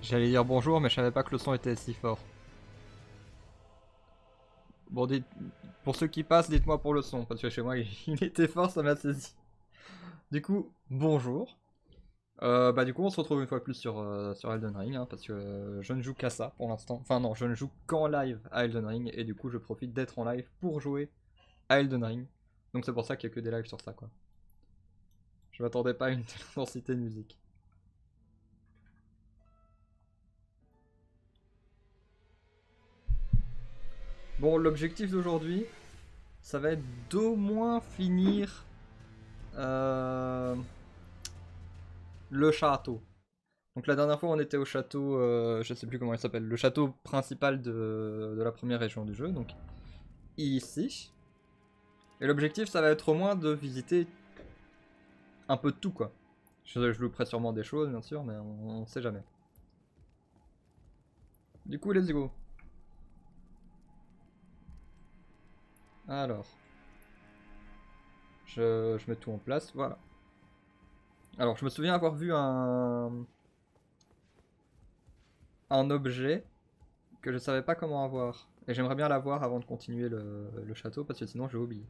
J'allais dire bonjour, mais je savais pas que le son était si fort. Bon, pour ceux qui passent, dites-moi pour le son, parce que chez moi, il était fort, ça m'a saisi. Du coup, bonjour. Du coup, on se retrouve une fois plus sur Elden Ring, hein, parce que je ne joue qu'à ça pour l'instant. Enfin non, je ne joue qu'en live à Elden Ring, et du coup, je profite d'être en live pour jouer à Elden Ring. Donc c'est pour ça qu'il n'y a que des lives sur ça, quoi. Je m'attendais pas à une telle intensité de musique. Bon, l'objectif d'aujourd'hui, ça va être d'au moins finir euh, le château. Donc la dernière fois on était au château, je sais plus comment il s'appelle, le château principal de la première région du jeu, donc ici. Et l'objectif ça va être au moins de visiter un peu de tout quoi. Je louperai sûrement des choses bien sûr, mais on sait jamais. Du coup let's go. Alors, je mets tout en place, voilà. Alors je me souviens avoir vu un objet que je savais pas comment avoir. Et j'aimerais bien l'avoir avant de continuer le château parce que sinon je vais oublier.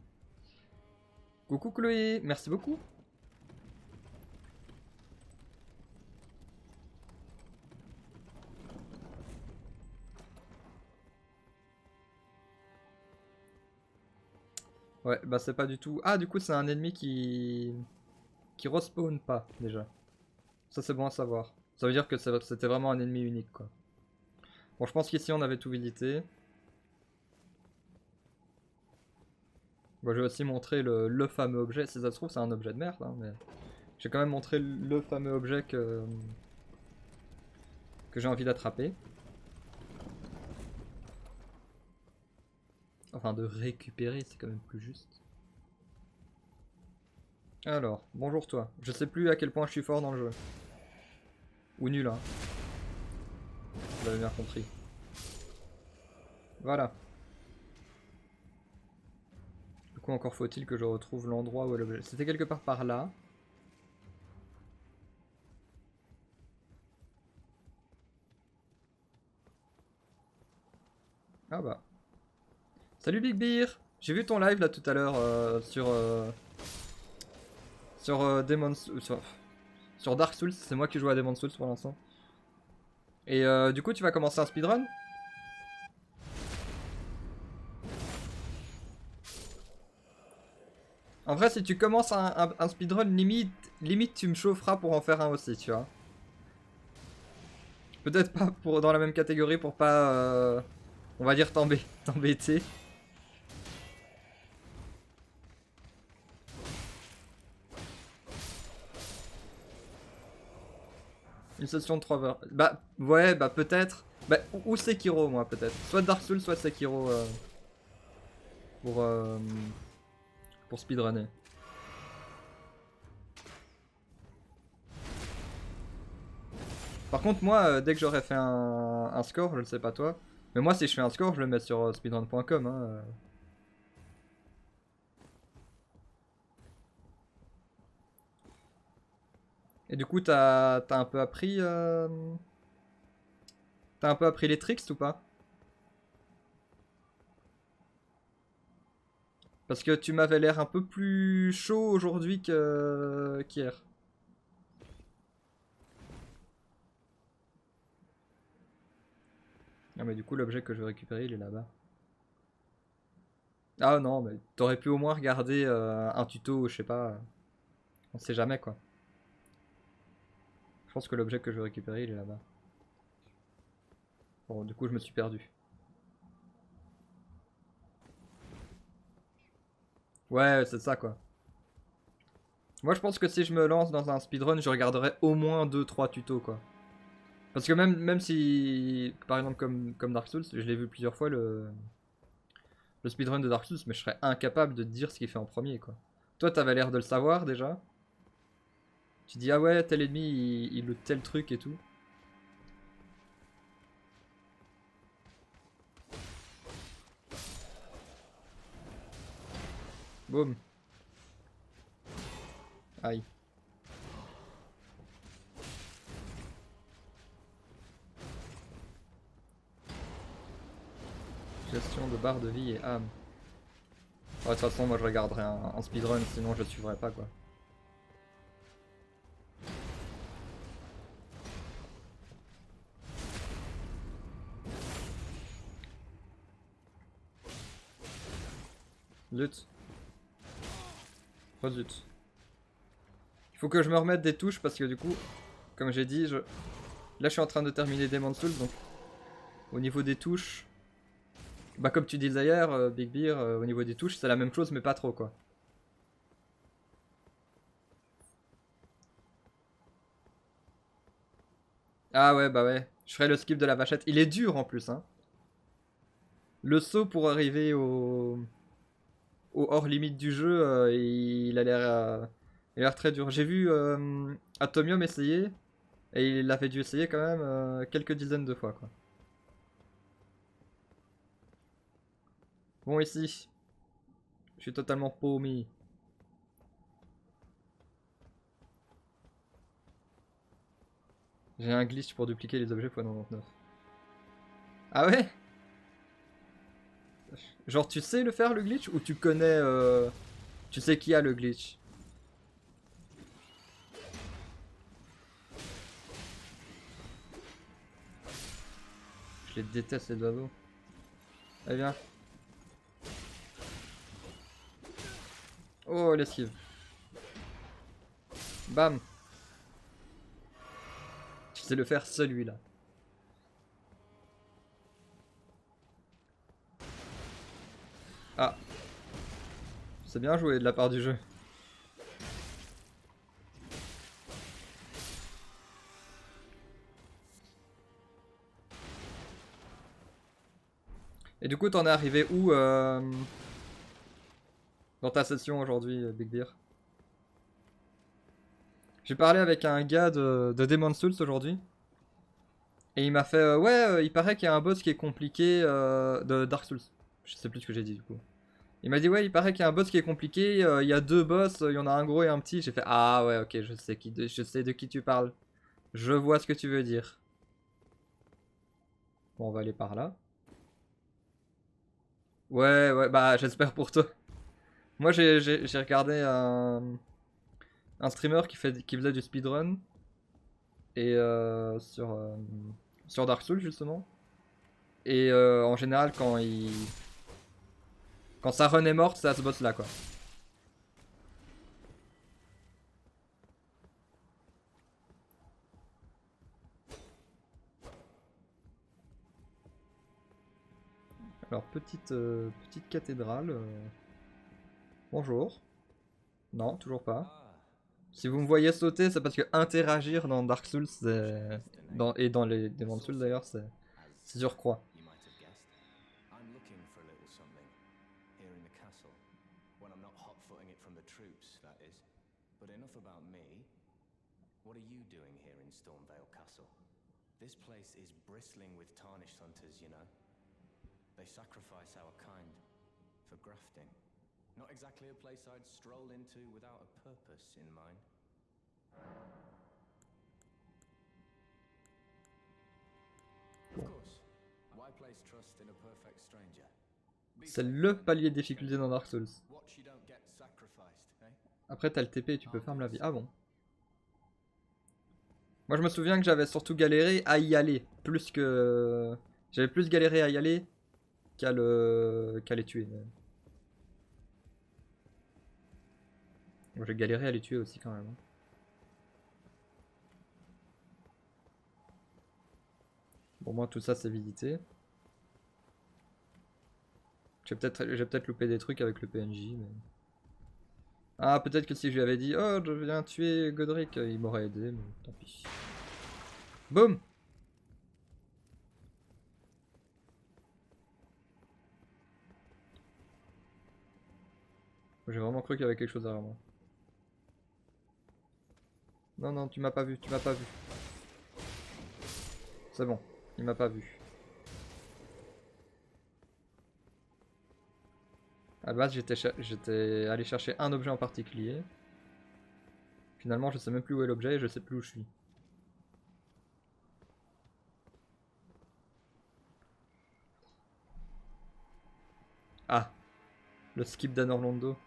Coucou Chloé, merci beaucoup. Ouais, bah c'est pas du tout... Ah, du coup c'est un ennemi qui respawn pas déjà. Ça c'est bon à savoir. Ça veut dire que c'était vraiment un ennemi unique quoi. Bon, je pense qu'ici on avait tout visité. Bon, je vais aussi montrer le fameux objet. Si ça se trouve c'est un objet de merde, hein, mais... J'ai quand même montré le fameux objet que j'ai envie d'attraper. Enfin de récupérer, c'est quand même plus juste. Alors, bonjour toi. Je sais plus à quel point je suis fort dans le jeu. Ou nul, hein. Vous l'avez bien compris. Voilà. Du coup, encore faut-il que je retrouve l'endroit où est l'objet. C'était quelque part par là. Ah bah. Salut Big Beer. J'ai vu ton live là tout à l'heure sur Demon's sur Dark Souls. C'est moi qui joue à Demon's Souls pour l'instant. Et du coup, tu vas commencer un speedrun? En vrai, si tu commences un speedrun, limite tu me chaufferas pour en faire un aussi, tu vois. Peut-être pas dans la même catégorie pour pas, on va dire, t'embêter. Une session de 3 heures. Bah, ouais, bah peut-être. Bah, ou Sekiro, moi, peut-être. Soit Dark Souls, soit Sekiro pour, euh, pour speedrunner. Par contre, moi, dès que j'aurai fait un score, je ne sais pas toi, mais moi, si je fais un score, je le mets sur speedrun.com. Hein. Et du coup, t'as un peu appris. T'as un peu appris les tricks ou pas? Parce que tu m'avais l'air un peu plus chaud aujourd'hui qu'hier. Ah, mais du coup, l'objet que je vais récupérer, il est là-bas. Ah non, mais t'aurais pu au moins regarder un tuto, je sais pas. On sait jamais quoi. Je pense que l'objet que je vais récupérer, il est là-bas. Bon, du coup, je me suis perdu. Ouais, c'est ça quoi. Moi, je pense que si je me lance dans un speedrun, je regarderai au moins deux trois tutos quoi. Parce que même si, par exemple, comme Dark Souls, je l'ai vu plusieurs fois le speedrun de Dark Souls, mais je serais incapable de te dire ce qu'il fait en premier quoi. Toi, t'avais l'air de le savoir déjà. Tu dis, ah ouais, tel ennemi, il loot tel truc et tout. Boum. Aïe. Gestion de barre de vie et âme. Ouais, de toute façon, moi je regarderai un speedrun, sinon je suivrai pas quoi. Zut. Oh zut. Il faut que je me remette des touches parce que du coup, comme j'ai dit, là je suis en train de terminer Demon's Souls, donc au niveau des touches, bah comme tu dis d'ailleurs, Big Beer, au niveau des touches c'est la même chose mais pas trop quoi. Ah ouais bah ouais, je ferai le skip de la vachette, il est dur en plus hein. Le saut pour arriver au hors limite du jeu, il a l'air très dur. J'ai vu Atomium essayer, et il avait dû essayer quand même quelques dizaines de fois quoi. Bon ici, je suis totalement paumé. J'ai un glitch pour dupliquer les objets x99. Ah ouais? Genre tu sais le faire le glitch ou tu connais tu sais qui a le glitch? Je les déteste les oiseaux. Allez viens. Oh l'esquive. Bam. Tu sais le faire celui-là. Ah. C'est bien joué de la part du jeu. Et du coup t'en es arrivé où dans ta session aujourd'hui Big Beer? J'ai parlé avec un gars de Demon's Souls aujourd'hui. Et il m'a fait ouais il paraît qu'il y a un boss qui est compliqué de Dark Souls. Je sais plus ce que j'ai dit du coup. Il m'a dit ouais il paraît qu'il y a un boss qui est compliqué, il y a deux boss, il y en a un gros et un petit. J'ai fait ah ouais ok je sais de qui tu parles. Je vois ce que tu veux dire. Bon on va aller par là. Ouais ouais bah j'espère pour toi. Moi j'ai regardé un streamer qui faisait du speedrun. Et sur Dark Souls justement. Et en général quand sa run est morte c'est à ce boss là quoi. Alors, petite cathédrale. Bonjour. Non, toujours pas. Si vous me voyez sauter, c'est parce que interagir dans Dark Souls, et dans les Demon's Souls d'ailleurs, c'est sur croix. What are you doing here in Stormvale Castle? This place is bristling with tarnished hunters, you know. They sacrifice our kind for grafting. Not exactly a place I'd stroll into without a purpose in mind. Of course, why place trust in a perfect stranger? C'est le palier de difficulté dans Dark Souls. Après, t'as le TP et tu peux farm la vie. Ah bon? Moi, je me souviens que j'avais surtout galéré à y aller. Plus que. J'avais plus galéré à y aller qu'à les tuer. Moi, j'ai galéré à les tuer aussi quand même. Bon, moi, tout ça, c'est visité. J'ai peut-être loupé des trucs avec le PNJ. Mais... Ah, peut-être que si je lui avais dit oh, je viens tuer Godric, il m'aurait aidé, mais tant pis. Boum! J'ai vraiment cru qu'il y avait quelque chose derrière moi. Non, non, tu m'as pas vu, tu m'as pas vu. C'est bon, il m'a pas vu. À la base, j'étais allé chercher un objet en particulier. Finalement, je sais même plus où est l'objet et je sais plus où je suis. Le skip d'Anne Orlando.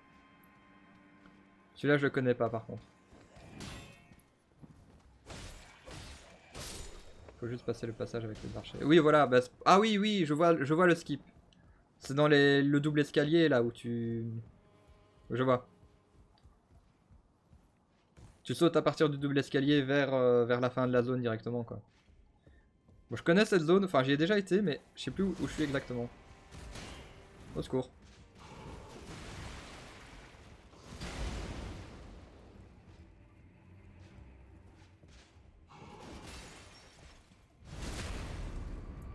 Celui-là, je le connais pas par contre. Faut juste passer le passage avec les archers. Oui, voilà. Bah, ah oui, oui, je vois le skip. C'est dans le double escalier là où tu... Je vois. Tu sautes à partir du double escalier vers la fin de la zone directement quoi. Bon, je connais cette zone, enfin j'y ai déjà été, mais je sais plus où je suis exactement. Au secours.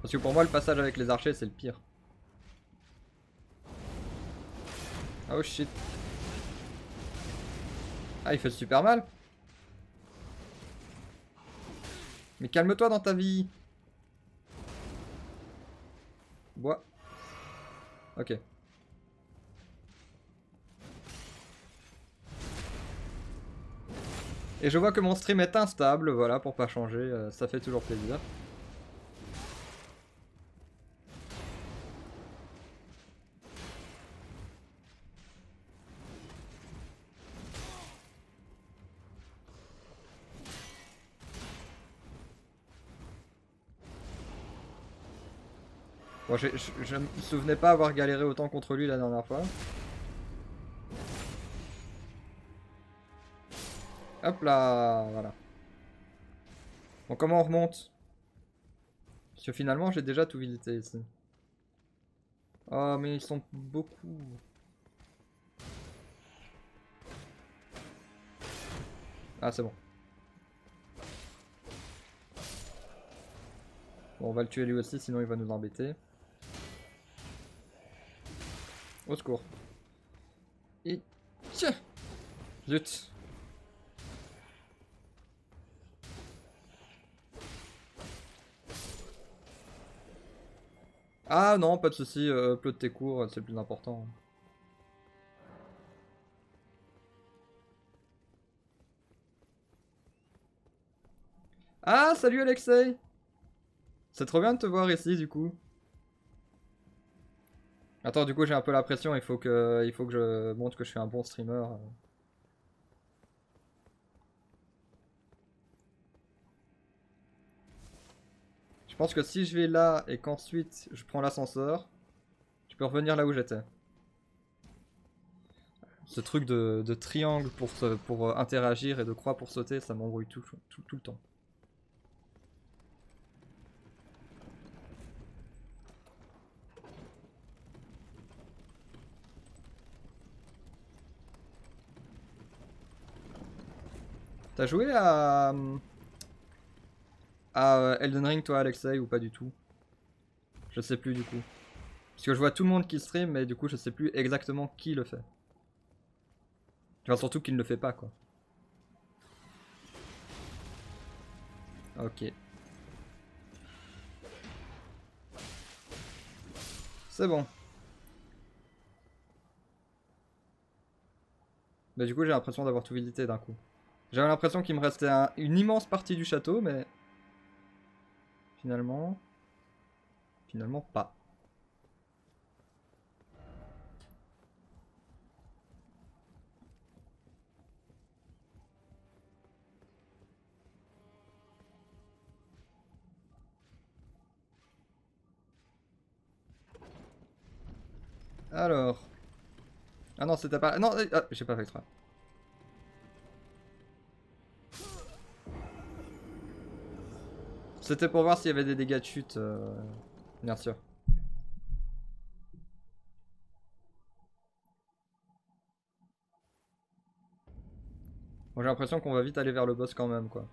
Parce que pour moi le passage avec les archers c'est le pire. Oh shit. Ah il fait super mal. Mais calme-toi dans ta vie. Bois. Ok. Et je vois que mon stream est instable, voilà, pour pas changer, ça fait toujours plaisir. Bon, je me souvenais pas avoir galéré autant contre lui la dernière fois. Hop là, voilà. Bon, comment on remonte? Parce que finalement, j'ai déjà tout visité ici. Oh, mais ils sont beaucoup. Ah, c'est bon. Bon, on va le tuer lui aussi, sinon il va nous embêter. Au secours. Et... Tiens! Zut! Ah non, pas de soucis, upload tes cours, c'est le plus important. Ah, salut Alexei! C'est trop bien de te voir ici du coup. Attends, du coup j'ai un peu la pression, il faut que je montre que je suis un bon streamer. Je pense que si je vais là et qu'ensuite je prends l'ascenseur, je peux revenir là où j'étais. Ce truc de triangle pour interagir et de croix pour sauter, ça m'embrouille tout le temps. T'as joué à Elden Ring toi Alexei ou pas du tout? Je sais plus du coup. Parce que je vois tout le monde qui stream mais du coup je sais plus exactement qui le fait. Enfin surtout qui ne le fait pas quoi. Ok. C'est bon. Mais du coup j'ai l'impression d'avoir tout visité d'un coup. J'avais l'impression qu'il me restait une immense partie du château mais... Finalement... Finalement pas. Alors... Ah non c'était pas... Non, ah, j'ai pas fait exprès. C'était pour voir s'il y avait des dégâts de chute, bien sûr. Bon, j'ai l'impression qu'on va vite aller vers le boss quand même, quoi.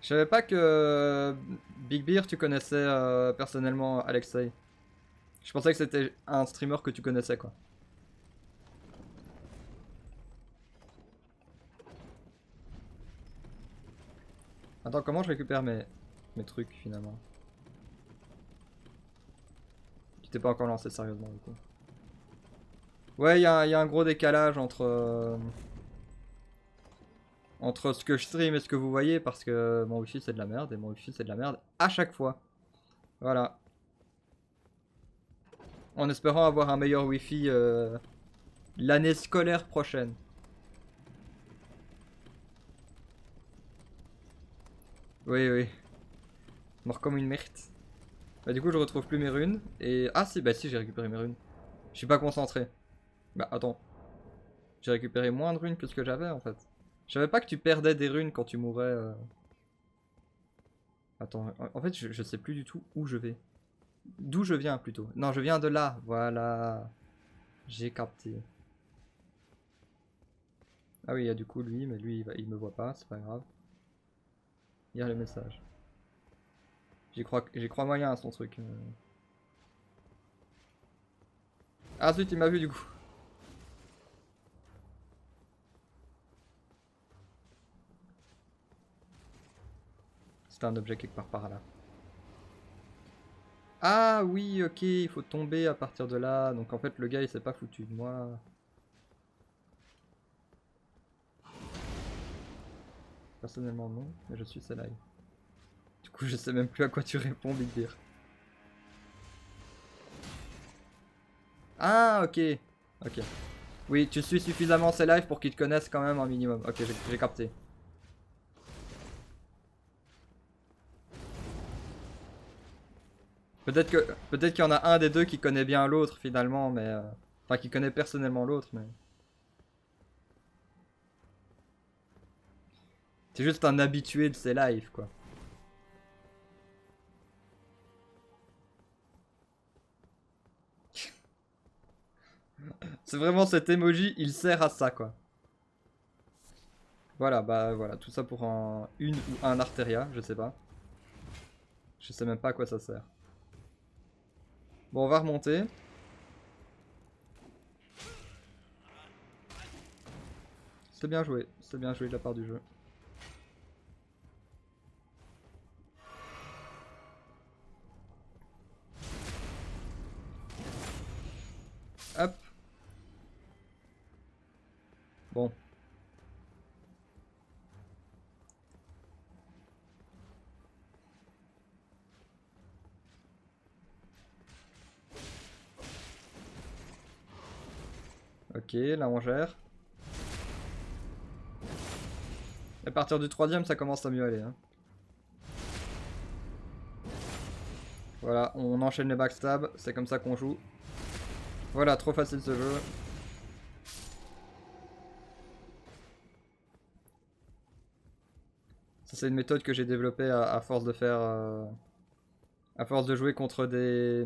Je savais pas que Big Beer, tu connaissais personnellement Alexei. Je pensais que c'était un streamer que tu connaissais, quoi. Attends, comment je récupère mes trucs, finalement? Tu t'es pas encore lancé sérieusement, du coup. Ouais, il y a un gros décalage entre ce que je stream et ce que vous voyez parce que mon wifi c'est de la merde et mon wifi c'est de la merde à chaque fois. Voilà. En espérant avoir un meilleur wifi l'année scolaire prochaine. Oui, oui. Mort comme une merde. Bah, du coup, je retrouve plus mes runes. Et. Ah, si, bah si, j'ai récupéré mes runes. Je suis pas concentré. Bah, attends. J'ai récupéré moins de runes que ce que j'avais en fait. Je savais pas que tu perdais des runes quand tu mourais. Attends, en fait, je sais plus du tout où je vais. D'où je viens plutôt. Non, je viens de là. Voilà. J'ai capté. Ah oui, il y a du coup lui, mais lui, il me voit pas, c'est pas grave. Lire les messages. J'y crois moyen à son truc. Ah zut, il m'a vu du coup. C'était un objet quelque part par là. Ah oui, ok, il faut tomber à partir de là. Donc en fait, le gars, il s'est pas foutu de moi. Personnellement, non, mais je suis celle-là. Du coup, je sais même plus à quoi tu réponds, Big Beer. Ah, ok. Ok. Oui, tu suis suffisamment ces lives pour qu'ils te connaissent quand même un minimum. Ok, j'ai capté. Peut-être qu'il y en a un des deux qui connaît bien l'autre finalement, mais enfin qui connaît personnellement l'autre, mais c'est juste un habitué de ces lives quoi. C'est vraiment cet emoji, il sert à ça quoi. Voilà, bah voilà, tout ça pour une ou un Arteria, je sais pas. Je sais même pas à quoi ça sert. Bon, on va remonter. C'est bien joué de la part du jeu. Hop. Bon. Ok, là on gère. À partir du troisième, ça commence à mieux aller. Hein. Voilà, on enchaîne les backstabs, c'est comme ça qu'on joue. Voilà, trop facile ce jeu. Ça c'est une méthode que j'ai développée à force de faire... à force de jouer contre des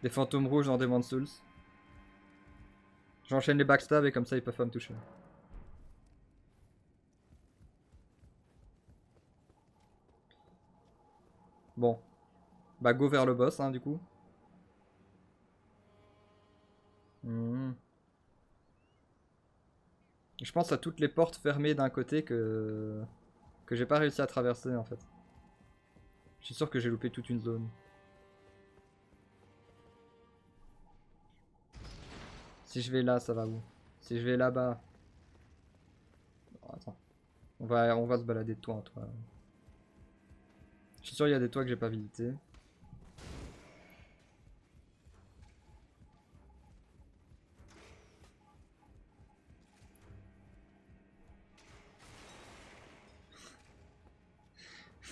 fantômes rouges dans Demon's Souls. J'enchaîne les backstabs et comme ça ils peuvent pas me toucher. Bon. Bah go vers le boss hein, du coup. Hmm. Je pense à toutes les portes fermées d'un côté que j'ai pas réussi à traverser en fait. Je suis sûr que j'ai loupé toute une zone. Si je vais là, ça va où? Si je vais là-bas... Oh, attends. On va se balader de toit en toit. Je suis sûr qu'il y a des toits que j'ai pas visités.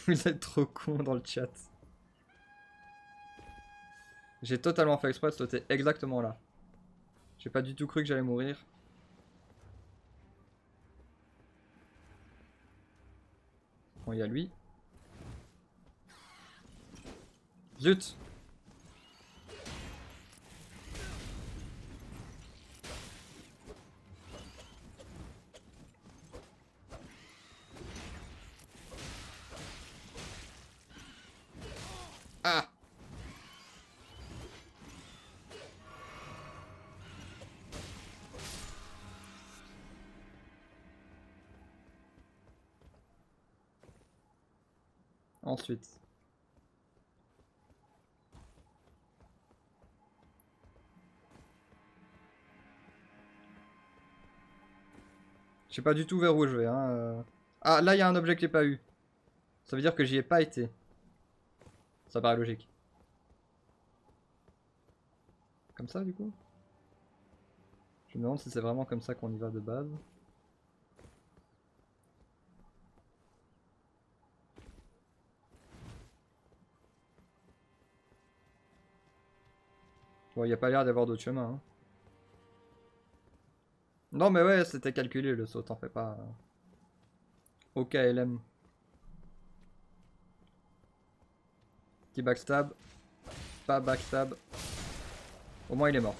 Vous êtes trop con dans le chat. J'ai totalement fait exprès de sauter exactement là. J'ai pas du tout cru que j'allais mourir. Bon, il y a lui. Zut! Ah! Ensuite. Je sais pas du tout vers où je vais. Hein. Ah, là, il y a un objet que j'ai pas eu. Ça veut dire que j'y ai pas été. Ça paraît logique. Comme ça, du coup? Je me demande si c'est vraiment comme ça qu'on y va de base. Bon, il n'y a pas l'air d'avoir d'autre chemin. Hein. Non, mais ouais, c'était calculé le saut, t'en fais pas. Au KLM. Petit backstab. Pas backstab. Au moins, il est mort.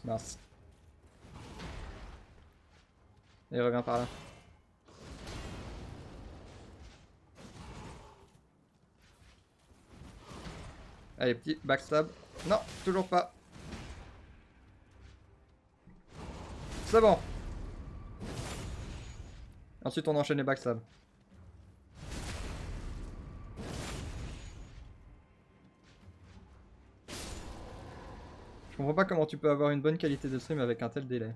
Mince. Et il revient par là. Allez, petit backstab. Non, toujours pas. C'est bon. Ensuite, on enchaîne les backstab. Je comprends pas comment tu peux avoir une bonne qualité de stream avec un tel délai.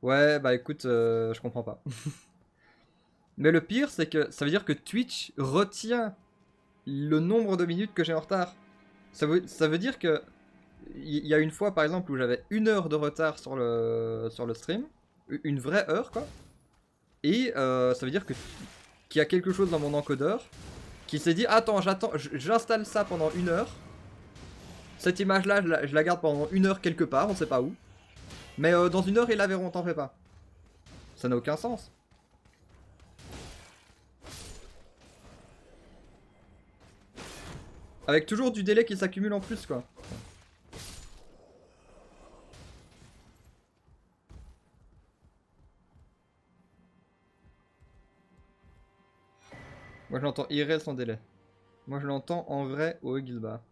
Ouais, bah écoute, je comprends pas. Mais le pire, c'est que ça veut dire que Twitch retient le nombre de minutes que j'ai en retard. Ça veut dire que il y a une fois par exemple où j'avais 1 heure de retard sur le stream, une vraie heure quoi. Et ça veut dire que qu'il y a quelque chose dans mon encodeur qui s'est dit attends, j'installe ça pendant 1 heure. Cette image là, je la garde pendant 1 heure quelque part, on sait pas où. Mais dans 1 heure ils la verront, t'en fais pas. Ça n'a aucun sens. Avec toujours du délai qui s'accumule en plus quoi. Moi je l'entends IRL sans délai. Moi je l'entends en vrai au Gilba.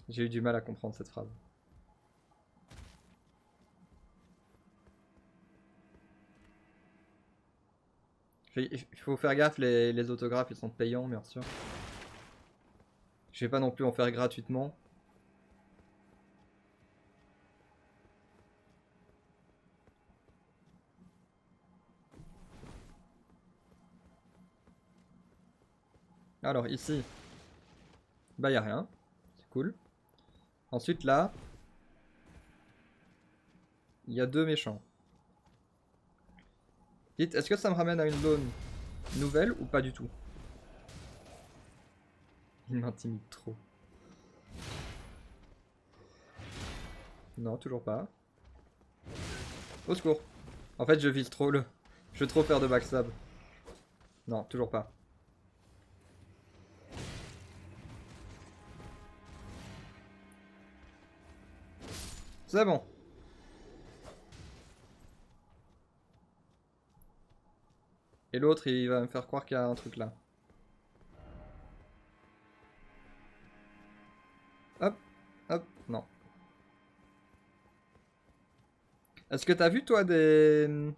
J'ai eu du mal à comprendre cette phrase. Il faut faire gaffe, les autographes ils sont payants bien sûr. Je vais pas non plus en faire gratuitement. Alors ici, bah y a rien, c'est cool. Ensuite là, il y a 2 méchants. Dites, est-ce que ça me ramène à une zone nouvelle ou pas du tout? Il m'intimide trop. Non, toujours pas. Au secours. En fait, je vise trop le... Je veux trop faire de backstab. Non, toujours pas. C'est bon. Et l'autre, il va me faire croire qu'il y a un truc là. Hop, hop, non. Est-ce que t'as vu toi des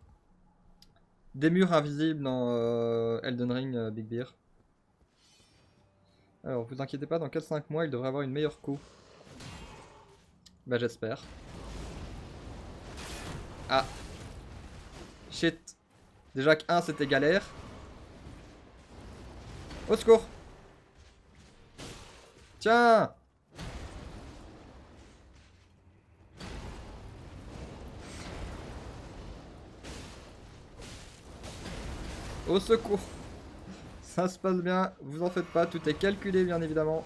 murs invisibles dans Elden Ring Big Beer? Alors, vous inquiétez pas, dans 4-5 mois, il devrait avoir une meilleure co. Bah j'espère. Ah. Shit. Déjà que 1 c'était galère. Au secours. Tiens. Au secours. Ça se passe bien, vous en faites pas, tout est calculé bien évidemment.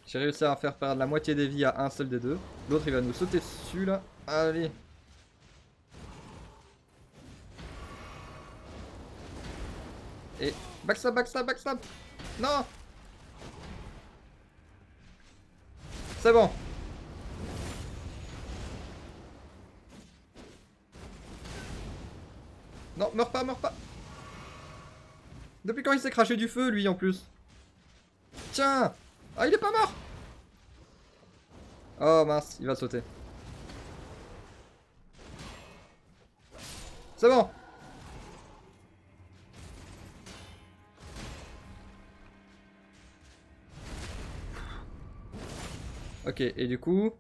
J'ai réussi à faire perdre la moitié des vies à un seul des deux. L'autre il va nous sauter dessus là. Allez. Et backstab, backstab, backstab. Non. C'est bon. Non, meurs pas, meurs pas. Depuis quand il s'est craché du feu lui en plus? Tiens. Ah il est pas mort. Oh mince, il va sauter. C'est bon. Ok, et du coup...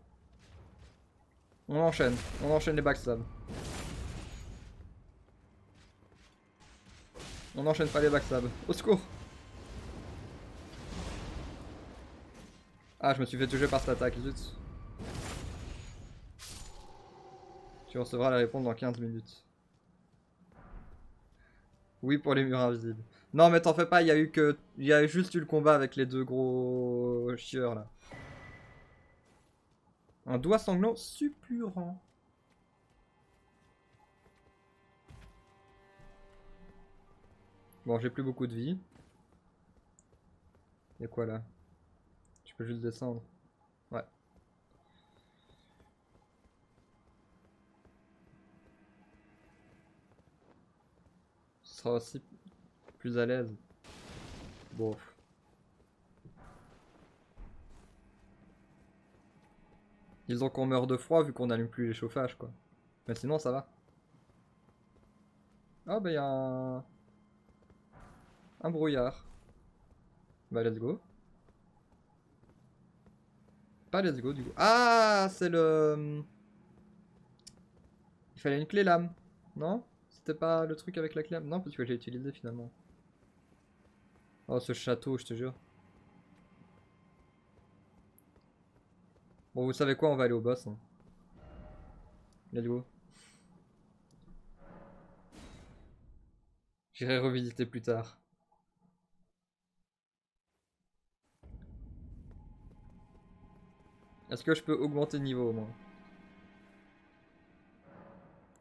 On enchaîne les backstabs. On n'enchaîne pas les backstabs. Au secours. Ah, je me suis fait toucher par cette attaque, zut. Tu recevras la réponse dans 15 minutes. Oui, pour les murs invisibles. Non, mais t'en fais pas, il y a juste eu le combat avec les deux gros chieurs là. Un doigt sanglant suppurant. Bon, j'ai plus beaucoup de vie. Y'a quoi là? Je peux juste descendre. Ouais. Ce sera aussi plus à l'aise. Bon. Disons qu'on meurt de froid vu qu'on n'allume plus les chauffages quoi. Mais sinon ça va. Ah bah y'a un brouillard. Bah let's go. Pas let's go du coup. Ah c'est le... Il fallait une clé lame. Non? C'était pas le truc avec la clé lame? Non parce que j'ai utilisé finalement. Oh ce château je te jure. Bon vous savez quoi, on va aller au boss. Hein. Let's go. J'irai revisiter plus tard. Est-ce que je peux augmenter de niveau au moins?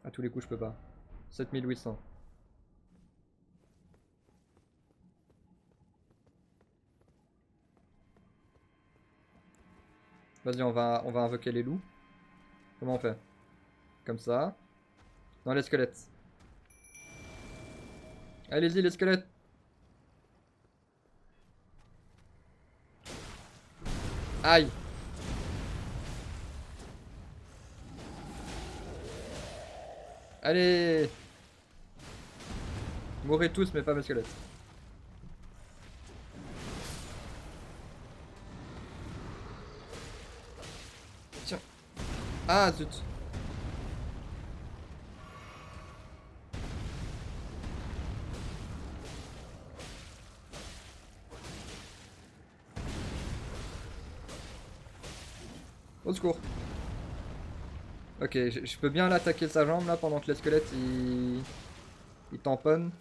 À tous les coups je peux pas. 7800. Vas-y on va invoquer les loups. Comment on fait? Comme ça. Non les squelettes. Allez-y les squelettes. Aïe. Allez. Mourrez tous mais pas mes squelettes. Tiens. Ah zut. Au secours. Ok, je peux bien l'attaquer sa jambe là pendant que les squelettes ils tamponnent.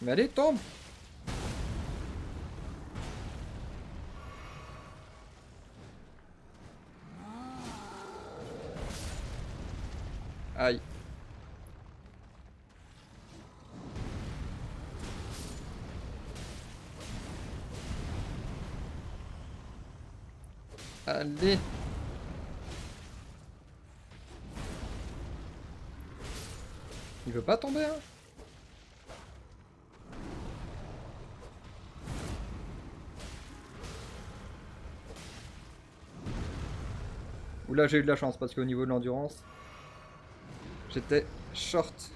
Mais allez, tombe! Aïe. Allez. Il veut pas tomber, hein? Oula, j'ai eu de la chance parce qu'au niveau de l'endurance, j'étais short.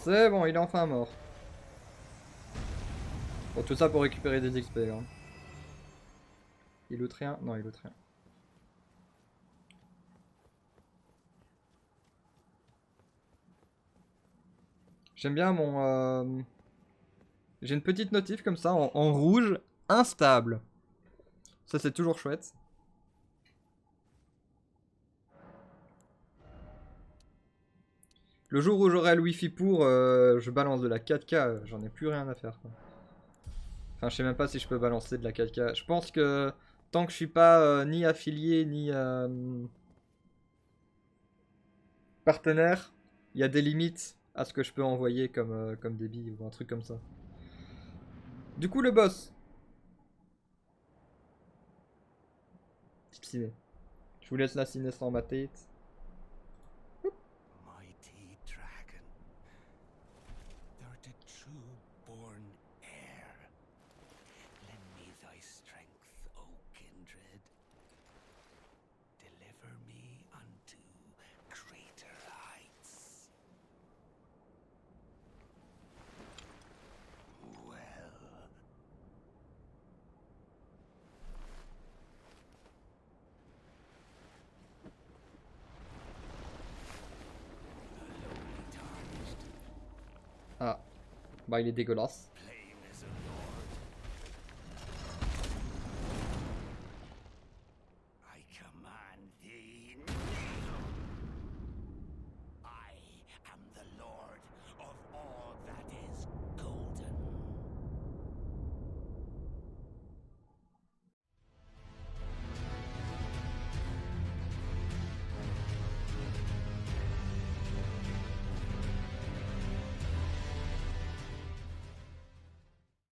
C'est bon, il est enfin mort. Bon, tout ça pour récupérer des XP. Hein. Il loot rien? Non, il loot rien. J'aime bien mon... J'ai une petite notif comme ça en rouge, instable. Ça c'est toujours chouette. Le jour où j'aurai le wifi pour, je balance de la 4K, j'en ai plus rien à faire. Quoi. Enfin, je sais même pas si je peux balancer de la 4K. Je pense que tant que je suis pas ni affilié ni partenaire, il y a des limites à ce que je peux envoyer comme débit ou un truc comme ça. Du coup, le boss. Type ciné. Je vous laisse la ciné sans ma tête. Mighty dragon. Thou art a true born heir. Lend me Bah il est dégueulasse.